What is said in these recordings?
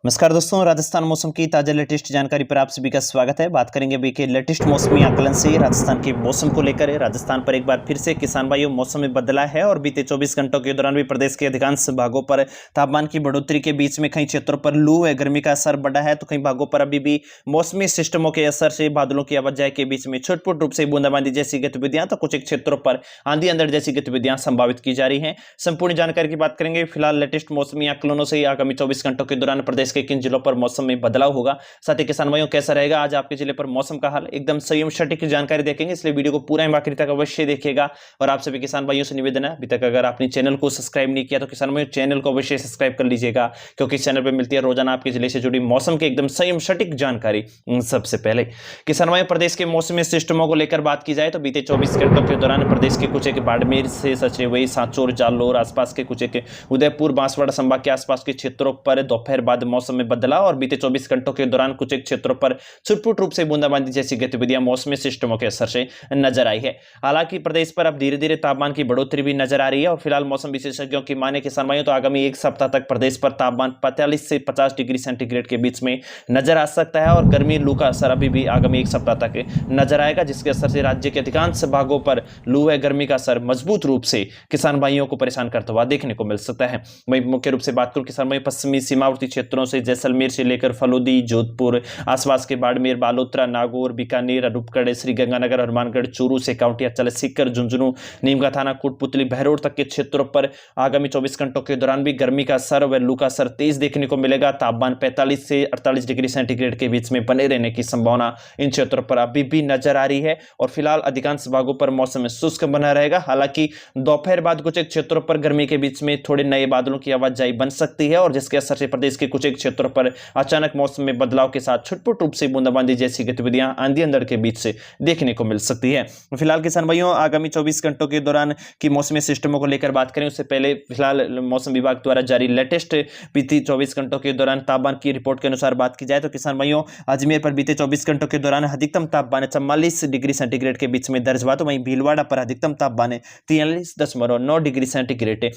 नमस्कार दोस्तों, राजस्थान मौसम की ताजा लेटेस्ट जानकारी पर आप सभी का स्वागत है। बात करेंगे अभी के लेटेस्ट मौसमी आकलन से राजस्थान के मौसम को लेकर। राजस्थान पर एक बार फिर से किसान भाइयों मौसम में बदला है और बीते 24 घंटों के दौरान भी प्रदेश के अधिकांश भागों पर तापमान की बढ़ोतरी के बीच में कई क्षेत्रों पर लू व गर्मी का असर बढ़ा है, तो कई भागों पर अभी भी मौसमी सिस्टमों के असर से बादलों की आवाजाही के बीच में छुटपुट रूप से बूंदाबांदी जैसी गतिविधियां, तो कुछ क्षेत्रों पर आंधी अंधड़ जैसी गतिविधियां संभावित की जा रही है। संपूर्ण जानकारी की बात करेंगे फिलहाल लेटेस्ट मौसमी आकलनों से आगामी 24 घंटों के दौरान प्रदेश के किन जिलों पर मौसम में बदलाव होगा, साथ ही किसान भाइयों कैसा रहेगा आज आपके जिले पर मौसम का हाल, एकदम सही एवं सटीक जानकारी देखेंगे, इसलिए वीडियो को पूरा आखिर तक अवश्य देखिएगा। और आप सभी किसान भाइयों से निवेदन है, अभी तक अगर आपने चैनल को सब्सक्राइब नहीं किया तो किसान भाइयों चैनल को अवश्य सब्सक्राइब कर लीजिएगा, क्योंकि इस चैनल पर मिलती है रोजाना आपके जिले से जुड़ी मौसम की एकदम सही एवं सटीक जानकारी। सबसे पहले किसान भाइयों प्रदेश के मौसमी सिस्टमों को लेकर बात की जाए तो बीते 24 घंटों के दौरान प्रदेश के कुछ एक बाड़मेर से सचे हुए सांचौर जालोर आसपास के कुछ एक उदयपुर बांसवाड़ा संभाग के आसपास के क्षेत्रों पर दोपहर बाद मौसम में बदलाव और बीते 24 घंटों के दौरान कुछ एक क्षेत्रों पर छुटपुट रूप से बूंदाबांदी जैसी गतिविधियां मौसमी सिस्टमों के असर से नजर आई है। हालांकि प्रदेश पर अब धीरे धीरे तापमान की बढ़ोतरी भी नजर आ रही है और फिलहाल मौसम विशेषज्ञों की माने किसान भाइयों तो आगामी एक सप्ताह तक प्रदेश पर तापमान 45 से 50 डिग्री सेंटीग्रेड के बीच में नजर आ सकता है और गर्मी लू का असर अभी भी आगामी एक सप्ताह तक नजर आएगा, जिसके असर से राज्य के अधिकांश भागों पर लू व गर्मी का असर मजबूत रूप से किसान भाइयों को परेशान करता हुआ देखने को मिल सकता है। वहीं मुख्य रूप से बात करूं किसान भाई पश्चिमी सीमावर्ती क्षेत्रों से जैसलमेर से लेकर फलोदी जोधपुर आसपास के बाड़मेर बालोतरा नागौर बीकानेर अनूपगढ़ श्रीगंगानगर हनुमानगढ़ चूरू से काउंटिया चल सीकर झुंझुनू नीमका थाना कोटपुतली बहरोड तक के क्षेत्रों पर आगामी 24 घंटों के दौरान भी गर्मी का असर व लू का असर तेज देखने को मिलेगा। तापमान 45 से 48 डिग्री सेंटीग्रेड के बीच में बने रहने की संभावना इन क्षेत्रों पर अभी भी नजर आ रही है और फिलहाल अधिकांश भागों पर मौसम शुष्क बना रहेगा। हालांकि दोपहर बाद कुछ एक क्षेत्रों पर गर्मी के बीच में थोड़े नए बादलों की आवाजाही बन सकती है और जिसके असर से प्रदेश के कुछ एक क्षेत्रों पर अचानक मौसम में बदलाव के साथ छुटपुट रूप से बूंदाबांदी जैसी गतिविधियां आंधी अंधड़ के बीच से देखने को मिल सकती है। फिलहाल किसान भाइयों आगामी 24 घंटों के दौरान की मौसमी सिस्टमों को लेकर बात करें उससे पहले फिलहाल मौसम विभाग द्वारा जारी लेटेस्ट बीते 24 घंटों के दौरान तापमान की रिपोर्ट के अनुसार बात की जाए तो किसान भाइयों अजमेर पर बीते 24 घंटों के दौरान अधिकतम तापमान 44 डिग्री सेंटीग्रेड के बीच में दर्ज हुआ, तो वहीं भीलवाड़ा पर अधिकतम तापमान 43.9 डिग्री सेंटीग्रेड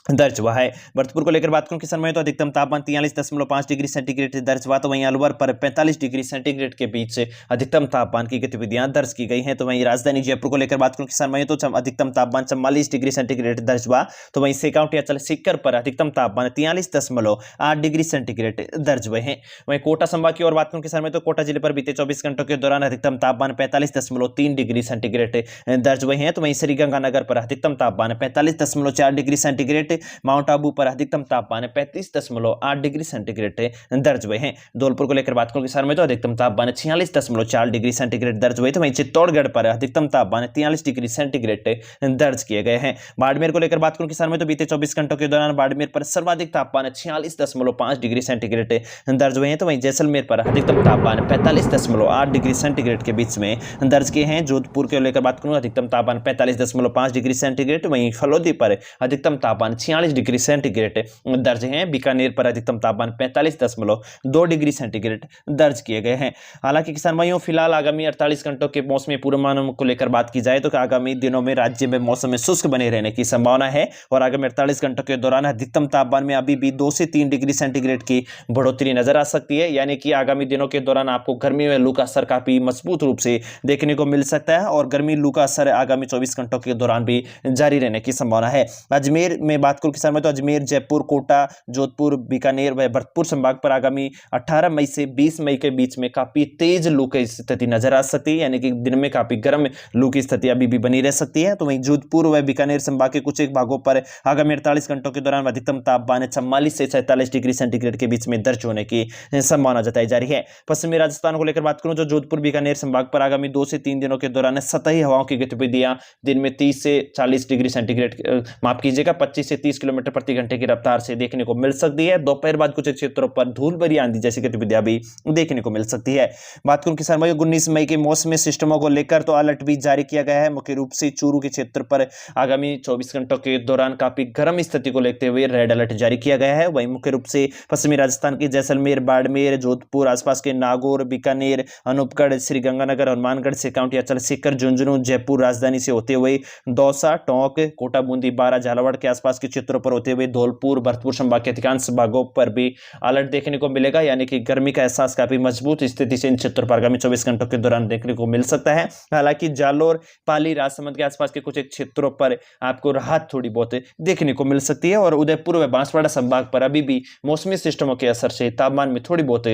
दर्ज हुआ है। भरतपुर को लेकर बात करूं किसान भाइयों तो अधिकतम तापमान 43.5 डिग्री सेंटीग्रेड दर्ज हुआ, तो वहीं अलवर पर 45 डिग्री सेंटीग्रेड के बीच अधिकतम तापमान की गतिविधियां दर्ज की गई हैं। तो वहीं राजधानी जयपुर को लेकर बात करूं किसान भाइयों तो अधिकतम तापमान 44 डिग्री सेंटीग्रेड दर्ज हुआ, तो वहीं सेकाउंटिया चल सीकर पर अधिकतम तापमान 43.8 डिग्री सेंटीग्रेड दर्ज हुए हैं। वहीं कोटा संभाग की ओर बात करूं किसान भाइयों तो कोटा जिले पर बीते 24 घंटों के दौरान अधिकतम तापमान 45.3 डिग्री सेंटीग्रेड दर्ज हुए हैं, तो वहीं श्रीगंगानगर पर अधिकतम तापमान 45.4 डिग्री सेंटीग्रेड, माउंट आबू पर अधिकतम तापमान 35.8 डिग्री सेंटीग्रेड दर्ज हुए हैं। धौलपुर को लेकर बात करूं किसान में तो अधिकतम तापमान 46.4 डिग्री सेंटीग्रेड दर्ज हुए, तो वहीं चित्तौड़गढ़ पर अधिकतम तापमान 43 डिग्री सेंटीग्रेड दर्ज किए गए हैं। बाड़मेर को लेकर बात करूं किसान में तो बीते 24 घंटों के दौरान बाड़मेर पर सर्वाधिक तापमान 46.5 डिग्री सेंटीग्रेड दर्ज हुए हैं, तो वहीं जैसलमेर पर अधिकतम तापमान 45.8 डिग्री सेंटीग्रेड के बीच में दर्ज किए हैं। जोधपुर को लेकर बात करूं अधिकतम तापमान 45.5 डिग्री सेंटीग्रेड, वहीं फलोदी पर अधिकतम तापमान 46 डिग्री सेंटीग्रेड दर्ज हैं। बीकानेर पर अधिकतम तापमान 45.2 डिग्री सेंटीग्रेड दर्ज किए गए हैं। हालांकि किसान भाइयों फिलहाल आगामी 48 घंटों के मौसमी पूर्वानुमान को लेकर बात की जाए तो आगामी दिनों में राज्य में मौसम में शुष्क बने रहने की संभावना है और आगामी 48 घंटों के दौरान अधिकतम तापमान में अभी भी 2 से 3 डिग्री सेंटीग्रेड की बढ़ोतरी नजर आ सकती है, यानी कि आगामी दिनों के दौरान आपको गर्मी में लू का असर काफी मजबूत रूप से देखने को मिल सकता है और गर्मी लू का असर आगामी 24 घंटों के दौरान भी जारी रहने की संभावना है। अजमेर में बात करूं किसान में तो अजमेर जयपुर कोटा जोधपुर बीकानेर व भरतपुर संभाग पर आगामी 18 मई से 20 मई के बीच में काफी तेज लू की स्थिति नजर आ सकती है, यानी कि दिन में काफी गर्म लू की स्थिति अभी भी बनी रह सकती है। तो वहीं जोधपुर व बीकानेर संभाग के कुछ एक भागों पर आगामी 48 घंटों के दौरान अधिकतम तापमान 44 से 47 डिग्री सेंटीग्रेड के बीच में दर्ज होने की संभावना जताई जा रही है। पश्चिमी राजस्थान को लेकर बात करूं तो जोधपुर बीकानेर संभाग पर आगामी 2 से 3 दिनों के दौरान सतही हवाओं की गतिविधियां दिन में 30 से 40 डिग्री सेंटीग्रेड माफ कीजिएगा 25 से 30 किलोमीटर प्रति घंटे की रफ्तार से देखने को मिल सकती है। दोपहर बाद कुछ क्षेत्रों पर धूल भरी आंधी जैसी गतिविधियां भी देखने को मिल सकती है। बात करूं किसान भाइयों 19 मई के मौसमी सिस्टमों को लेकर तो अलर्ट भी जारी किया गया है। मुख्य रूप से चूरू के क्षेत्र पर आगामी 24 घंटों के दौरान काफी गर्म स्थिति को लेते हुए रेड अलर्ट जारी किया गया है। वहीं मुख्य रूप से पश्चिमी राजस्थान के जैसलमेर बाड़मेर जोधपुर आसपास के नागौर बीकानेर अनूपगढ़ श्रीगंगानगर हनुमानगढ़ सेकाउंटिया चल सीकर झुंझुनू जयपुर राजधानी से होते हुए दौसा टोंक कोटा बूंदी बारा झालावाड़ के आसपास के क्षेत्रों पर होते हुए धौलपुर भरतपुर संभाग के अधिकांश भागों पर भी अलर्ट देखने को मिलेगा, यानी कि गर्मी का एहसास काफी मजबूत स्थिति से इन क्षेत्रों पर आगामी 24 घंटों के दौरान देखने को मिल सकता है। हालांकि जालोर, पाली, राजसमंद के आसपास के कुछ एक क्षेत्रों पर आपको राहत थोड़ी बहुत देखने को मिल सकती है और उदयपुर व बांसवाड़ा संभाग पर अभी भी मौसमी सिस्टमों के असर से तापमान में थोड़ी बहुत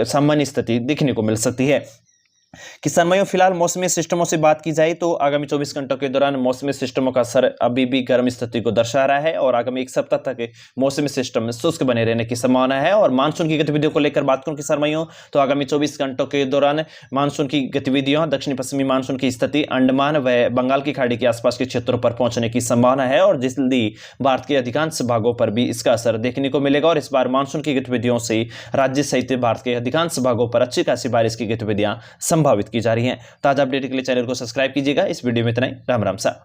सामान्य स्थिति देखने को मिल सकती है। किसान भाइयों, फिलहाल मौसमी सिस्टमों से बात की जाए तो आगामी 24 घंटों के दौरान मौसमी सिस्टमों का असर अभी भी गर्म स्थिति को दर्शा रहा है और आगामी एक सप्ताह तक मौसमी सिस्टम में शुष्क बने रहने की संभावना है। और मानसून की गतिविधियों को लेकर बात करूं किसान भाइयों, तो आगामी 24 घंटों के दौरान मानसून की गतिविधियों, दक्षिणी पश्चिमी मानसून की स्थिति अंडमान व बंगाल की खाड़ी के आसपास के क्षेत्रों पर पहुंचने की संभावना है और जल्दी भारत के अधिकांश भागों पर भी इसका असर देखने को मिलेगा। और इस बार मानसून की गतिविधियों से राज्य सहित भारत के अधिकांश भागों पर अच्छी खासी बारिश की गतिविधियां संभावित की जा रही हैं। ताजा अपडेट के लिए चैनल को सब्सक्राइब कीजिएगा। इस वीडियो में इतना ही। राम राम सा।